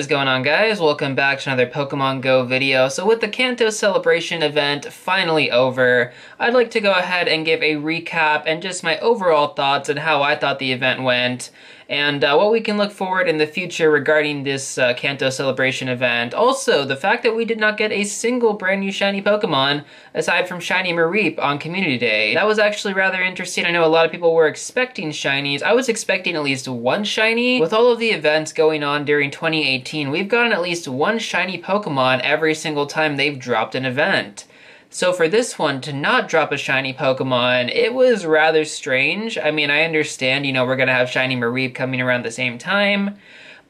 is going on, guys? Welcome back to another Pokemon Go video. So with the Kanto Celebration event finally over, I'd like to go ahead and give a recap and just my overall thoughts on how I thought the event went, and what we can look forward in the future regarding this Kanto Celebration event. Also, the fact that we did not get a single brand new shiny Pokemon, aside from Shiny Mareep on Community Day. That was actually rather interesting. I know a lot of people were expecting shinies. I was expecting at least one shiny. With all of the events going on during 2018, we've gotten at least one shiny Pokemon every single time they've dropped an event. So for this one to not drop a shiny Pokemon, it was rather strange. I mean, I understand, you know, we're gonna have Shiny Mareep coming around the same time,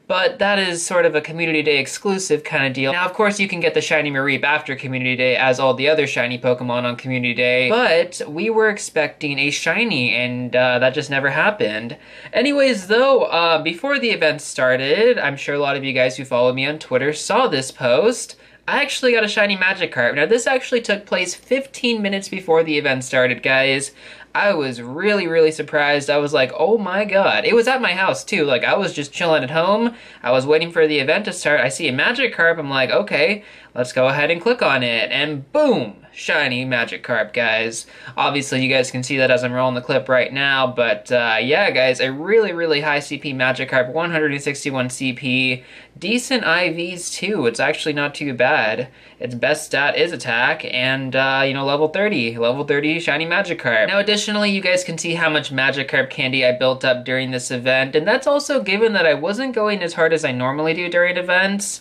but that is sort of a Community Day exclusive kind of deal. Now, of course, you can get the Shiny Mareep after Community Day, as all the other shiny Pokemon on Community Day, but we were expecting a shiny, and that just never happened. Anyways, though, before the event started, I'm sure a lot of you guys who follow me on Twitter saw this post. I actually got a shiny Magikarp. Now, this actually took place 15 minutes before the event started, guys. I was really surprised. I was like, oh my god. It was at my house, too. Like, I was just chilling at home. I was waiting for the event to start. I see a Magikarp. I'm like, okay, let's go ahead and click on it. And boom! Shiny Magikarp, guys. Obviously, you guys can see that as I'm rolling the clip right now, but yeah, guys, a really high CP Magikarp, 161 CP, decent IVs too. It's actually not too bad. Its best stat is attack, and you know, level 30 shiny Magikarp. Now, additionally, you guys can see how much Magikarp candy I built up during this event, and that's also given that I wasn't going as hard as I normally do during events.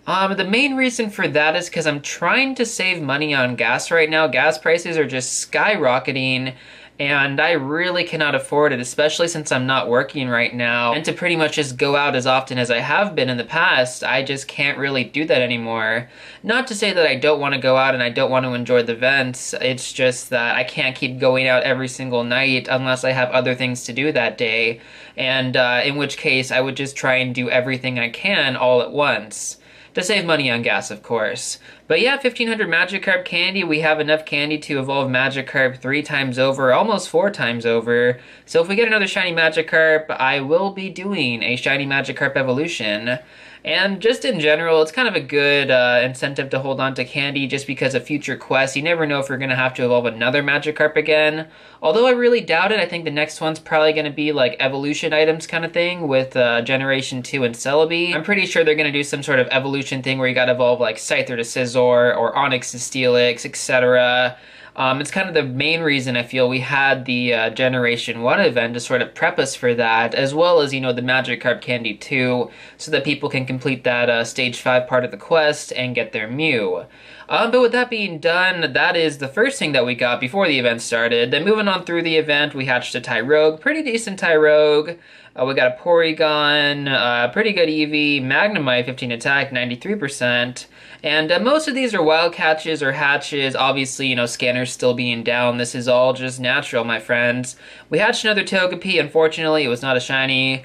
The main reason for that is because I'm trying to save money on gas right now. Gas prices are just skyrocketing, and I really cannot afford it, especially since I'm not working right now. And to pretty much just go out as often as I have been in the past, I just can't really do that anymore. Not to say that I don't want to go out and I don't want to enjoy the events, it's just that I can't keep going out every single night unless I have other things to do that day. And in which case, I would just try and do everything I can all at once. To save money on gas, of course. But yeah, 1500 Magikarp candy. We have enough candy to evolve Magikarp 3 times over, almost 4 times over. So if we get another shiny Magikarp, I will be doing a shiny Magikarp evolution. And just in general, it's kind of a good incentive to hold on to candy just because of future quests. You never know if you're going to have to evolve another Magikarp again. Although I really doubt it. I think the next one's probably going to be like evolution items kind of thing with Generation 2 and Celebi. I'm pretty sure they're going to do some sort of evolution thing where you got to evolve like Scyther to Scizor or Onix to Steelix, etc. It's kind of the main reason I feel we had the Generation 1 event to sort of prep us for that, as well as, you know, the Magikarp Candy 2, so that people can complete that Stage 5 part of the quest and get their Mew. But with that being done, that is the first thing that we got before the event started. Then moving on through the event, we hatched a Tyrogue, pretty decent Tyrogue. We got a Porygon, pretty good EV, Magnemite, 15 attack, 93%. And most of these are wild catches or hatches. Obviously, you know, scanners still being down. This is all just natural, my friends. We hatched another Togepi. Unfortunately, it was not a shiny.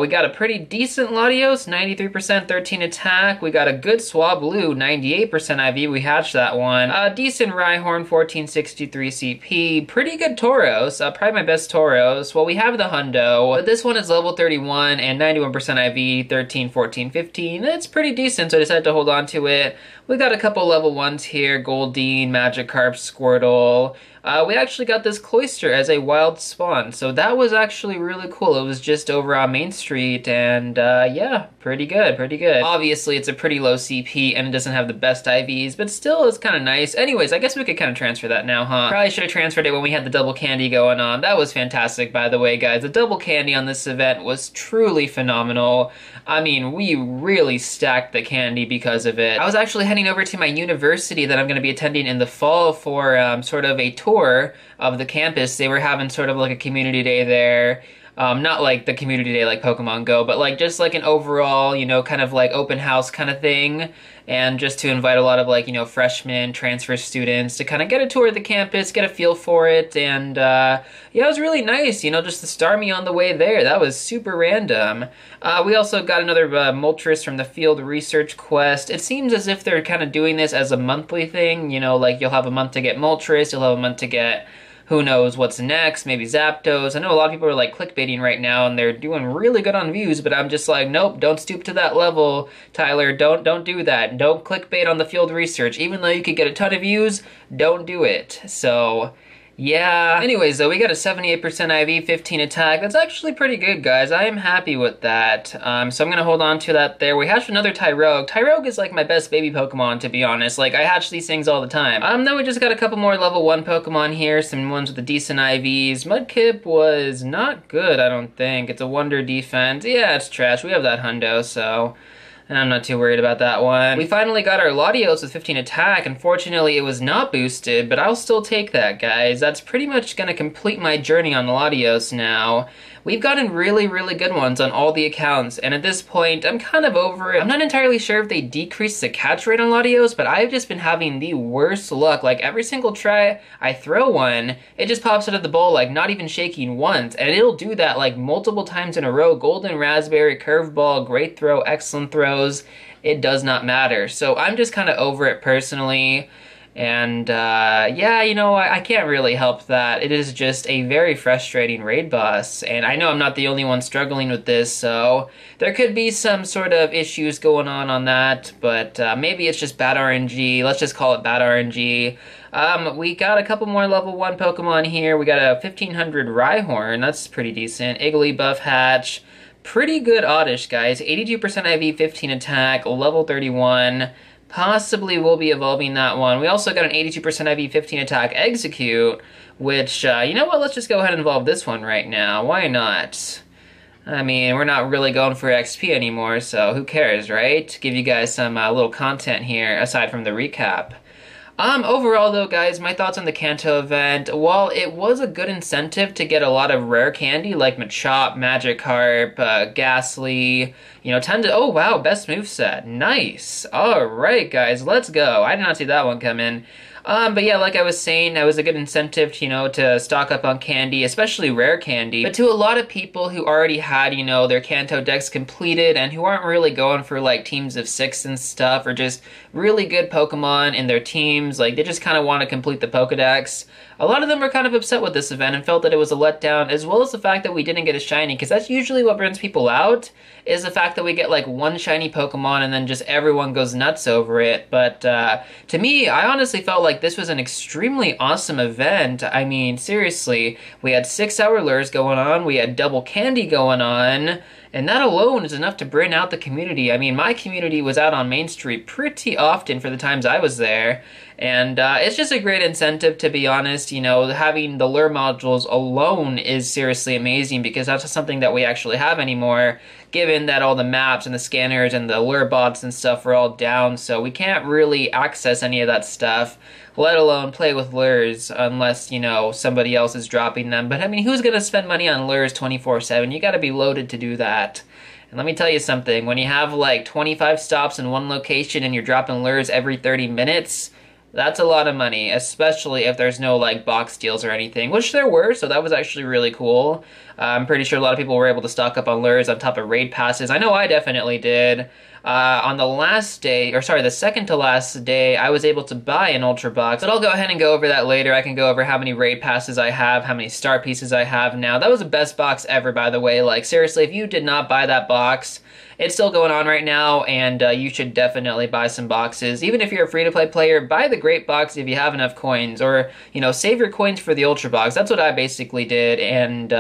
We got a pretty decent Latios, 93%, 13 attack. We got a good Swablu, 98% IV. We hatched that one. Decent Rhyhorn, 1463 CP. Pretty good Tauros. Probably my best Tauros. Well, we have the Hundo, but this one is level 31 and 91% IV, 13, 14, 15. It's pretty decent, so I decided to hold on to it. We got a couple level 1s here, Goldeen, Magikarp, Squirtle. We actually got this Cloyster as a wild spawn, so that was actually really cool. It was just over on Main Street, and yeah, pretty good. Obviously, it's a pretty low CP, and it doesn't have the best IVs, but still, it's kind of nice. Anyways, I guess we could kind of transfer that now, huh? Probably should have transferred it when we had the double candy going on. That was fantastic, by the way, guys. The double candy on this event was truly phenomenal. I mean, we really stacked the candy because of it. I was actually heading over to my university that I'm going to be attending in the fall for sort of a tour of the campus. They were having sort of like a community day there. Not like the community day like Pokemon Go, but like just like an overall, you know, kind of like open house kind of thing. And just to invite a lot of like, you know, freshmen, transfer students to kind of get a tour of the campus, get a feel for it. And yeah, it was really nice, you know, just to star me on the way there. That was super random. We also got another Moltres from the Field Research Quest. It seems as if they're kind of doing this as a monthly thing, you know, like you'll have a month to get Moltres, you'll have a month to get Who knows what's next? Maybe Zapdos. I know a lot of people are like clickbaiting right now and they're doing really good on views, but I'm just like, nope, don't stoop to that level, Tyler. Don't do that. Don't clickbait on the field research. Even though you could get a ton of views, don't do it. So yeah. Anyways, though, we got a 78% IV, 15 attack. That's actually pretty good, guys. I am happy with that. So I'm gonna hold on to that there. We hatched another Tyrogue. Tyrogue is like my best baby Pokemon, to be honest. Like, I hatch these things all the time. Then we just got a couple more level 1 Pokemon here. Some ones with the decent IVs. Mudkip was not good, I don't think. It's a Wonder Defense. Yeah, it's trash. We have that Hundo, so I'm not too worried about that one. We finally got our Latios with 15 attack. Unfortunately, it was not boosted, but I'll still take that, guys. That's pretty much going to complete my journey on the Latios now. We've gotten really, really good ones on all the accounts, and at this point, I'm kind of over it. I'm not entirely sure if they decreased the catch rate on Latios, but I've just been having the worst luck. Like, every single try I throw one, it just pops out of the bowl, like, not even shaking once, and it'll do that, like, multiple times in a row. Golden Raspberry, Curveball, great throw, excellent throws. It does not matter. So I'm just kind of over it personally. And, yeah, you know, I can't really help that. It is just a very frustrating raid boss, and I know I'm not the only one struggling with this, so there could be some sort of issues going on that, but maybe it's just bad RNG. Let's just call it bad RNG. We got a couple more level 1 Pokemon here. We got a 1500 Rhyhorn. That's pretty decent. Igglybuff hatch. Pretty good Oddish, guys. 82% IV, 15 attack, level 31. Possibly will be evolving that one. We also got an 82% IV, 15 attack Execute, which, you know what, let's just go ahead and evolve this one right now. Why not? I mean, we're not really going for XP anymore, so who cares, right? Give you guys some little content here, aside from the recap. Overall though, guys, my thoughts on the Kanto event, while it was a good incentive to get a lot of rare candy like Machop, Magikarp, Ghastly, you know, oh wow, best moveset, nice. Alright guys, let's go. I did not see that one come in. But yeah, like I was saying, that was a good incentive, you know, to stock up on candy, especially rare candy. But to a lot of people who already had, you know, their Kanto decks completed and who aren't really going for, like, teams of 6 and stuff, or just really good Pokemon in their teams, like, they just kind of want to complete the Pokedex, a lot of them were kind of upset with this event and felt that it was a letdown, as well as the fact that we didn't get a shiny, because that's usually what burns people out, is the fact that we get, like, one shiny Pokemon and then just everyone goes nuts over it. But to me, I honestly felt like this was an extremely awesome event. I mean, seriously, we had 6-hour lures going on, we had double candy going on, and that alone is enough to bring out the community. I mean, my community was out on Main Street pretty often for the times I was there, and it's just a great incentive, to be honest. You know, having the lure modules alone is seriously amazing, because that's not something that we actually have anymore, given that all the maps and the scanners and the lure bots and stuff are all down, so we can't really access any of that stuff, let alone play with lures, unless, you know, somebody else is dropping them. But I mean, who's gonna spend money on lures 24/7? You gotta be loaded to do that. And let me tell you something, when you have like 25 stops in one location and you're dropping lures every 30 minutes, that's a lot of money, especially if there's no, like, box deals or anything, which there were, so that was actually really cool. I'm pretty sure a lot of people were able to stock up on lures on top of raid passes. I know I definitely did. On the last day, or sorry, the second to last day, I was able to buy an Ultra Box, but I'll go ahead and go over that later. I can go over how many raid passes I have, how many star pieces I have now. That was the best box ever, by the way. Like, seriously, if you did not buy that box, it's still going on right now, and you should definitely buy some boxes. Even if you're a free-to-play player, buy the great box if you have enough coins, or, you know, save your coins for the Ultra Box. That's what I basically did, and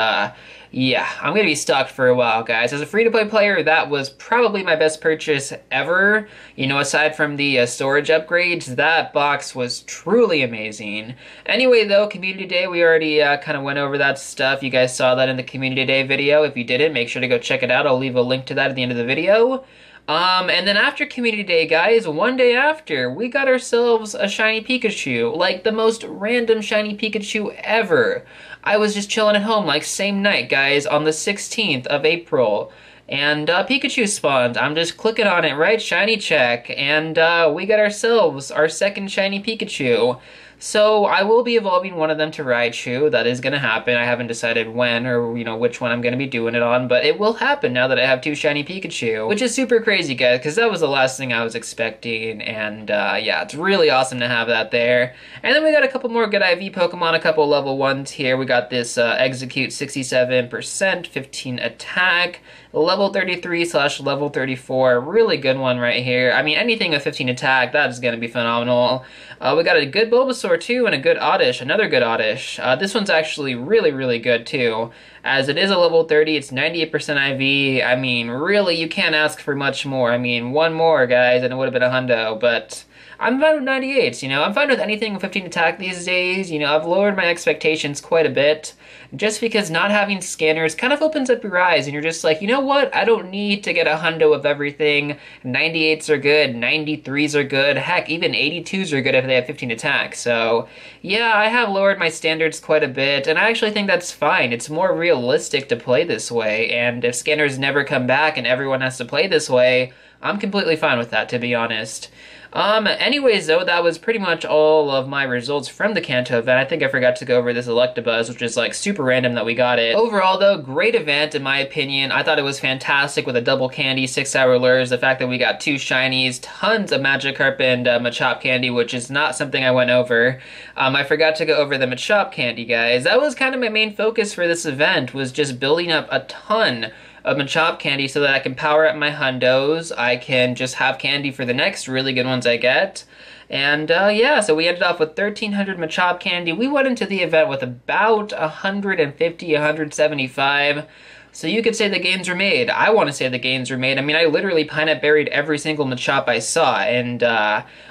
yeah, I'm gonna be stuck for a while, guys. As a free-to-play player, that was probably my best purchase ever. You know, aside from the storage upgrades, that box was truly amazing. Anyway, though, Community Day, we already kind of went over that stuff. You guys saw that in the Community Day video. If you didn't, make sure to go check it out. I'll leave a link to that at the end of the video. And then after Community Day, guys, one day after, we got ourselves a Shiny Pikachu. Like, the most random Shiny Pikachu ever. I was just chilling at home, like, same night, guys, on the 16th of April. And Pikachu spawned. I'm just clicking on it, right? Shiny check. And we got ourselves our second shiny Pikachu. So I will be evolving one of them to Raichu. That is going to happen. I haven't decided when or, you know, which one I'm going to be doing it on, but it will happen now that I have two shiny Pikachu, which is super crazy, guys, because that was the last thing I was expecting, and yeah, it's really awesome to have that there. And then we got a couple more good IV Pokemon, a couple level 1s here. We got this Execute 67%, 15 attack, level 33/level 34, really good one right here. I mean, anything with 15 attack, that is going to be phenomenal. We got a good Bulbasaur too, and a good Oddish, another good Oddish. This one's actually really, really good too, as it is a level 30, it's 98% IV. I mean, really, you can't ask for much more. I mean, one more, guys, and it would have been a hundo, but I'm fine with 98s, you know? I'm fine with anything with 15 attack these days. You know, I've lowered my expectations quite a bit, just because not having scanners kind of opens up your eyes, and you're just like, you know what? I don't need to get a hundo of everything. 98s are good, 93s are good, heck, even 82s are good if they have 15 attack. So, yeah, I have lowered my standards quite a bit, and I actually think that's fine. It's more realistic to play this way, and if scanners never come back and everyone has to play this way, I'm completely fine with that, to be honest. Anyways, though, that was pretty much all of my results from the Kanto event. I think I forgot to go over this LuckyBunz, which is, like, super random that we got it. Overall, though, great event, in my opinion. I thought it was fantastic with a double candy, 6-hour lures, the fact that we got 2 shinies, tons of Magikarp and Machop Candy, which is not something I went over. I forgot to go over the Machop Candy, guys. That was kind of my main focus for this event, was just building up a ton of Machop Candy so that I can power up my hundos. I can just have candy for the next really good ones I get. And yeah, so we ended off with 1,300 Machop Candy. We went into the event with about 150, 175. So you could say the gains were made. I want to say the gains were made. I mean, I literally pineapple berried every single Machop I saw. And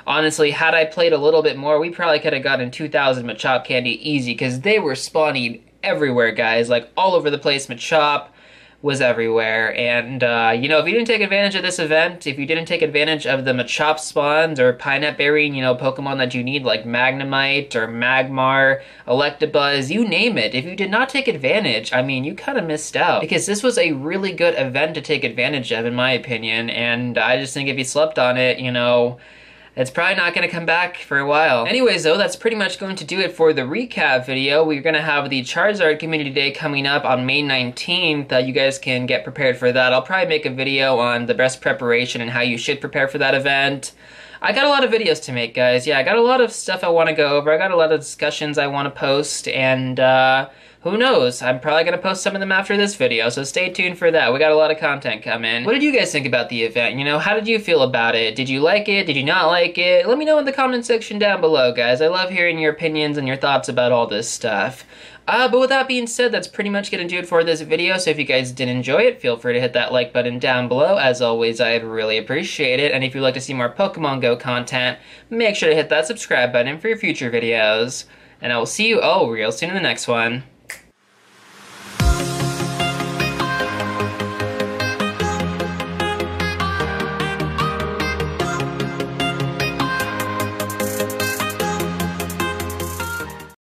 honestly, had I played a little bit more, we probably could have gotten 2,000 Machop Candy easy, because they were spawning everywhere, guys. Like, all over the place. Machop was everywhere, and you know, if you didn't take advantage of this event, if you didn't take advantage of the Machop spawns or pineapple berrying, you know, Pokemon that you need like Magnemite or Magmar, LuckyBunz, you name it, if you did not take advantage, I mean, you kind of missed out, because this was a really good event to take advantage of, in my opinion, and I just think if you slept on it, you know, it's probably not going to come back for a while. Anyways, though, that's pretty much going to do it for the recap video. We're going to have the Charizard Community Day coming up on May 19th. You guys can get prepared for that. I'll probably make a video on the best preparation and how you should prepare for that event. I got a lot of videos to make, guys. Yeah, I got a lot of stuff I want to go over. I got a lot of discussions I want to post, and who knows? I'm probably going to post some of them after this video, so stay tuned for that. We got a lot of content coming. What did you guys think about the event? You know, how did you feel about it? Did you like it? Did you not like it? Let me know in the comment section down below, guys. I love hearing your opinions and your thoughts about all this stuff. But with that being said, that's pretty much going to do it for this video, so if you guys did enjoy it, feel free to hit that like button down below. As always, I'd really appreciate it, and if you'd like to see more Pokemon Go content, make sure to hit that subscribe button for your future videos. And I will see you all real soon in the next one.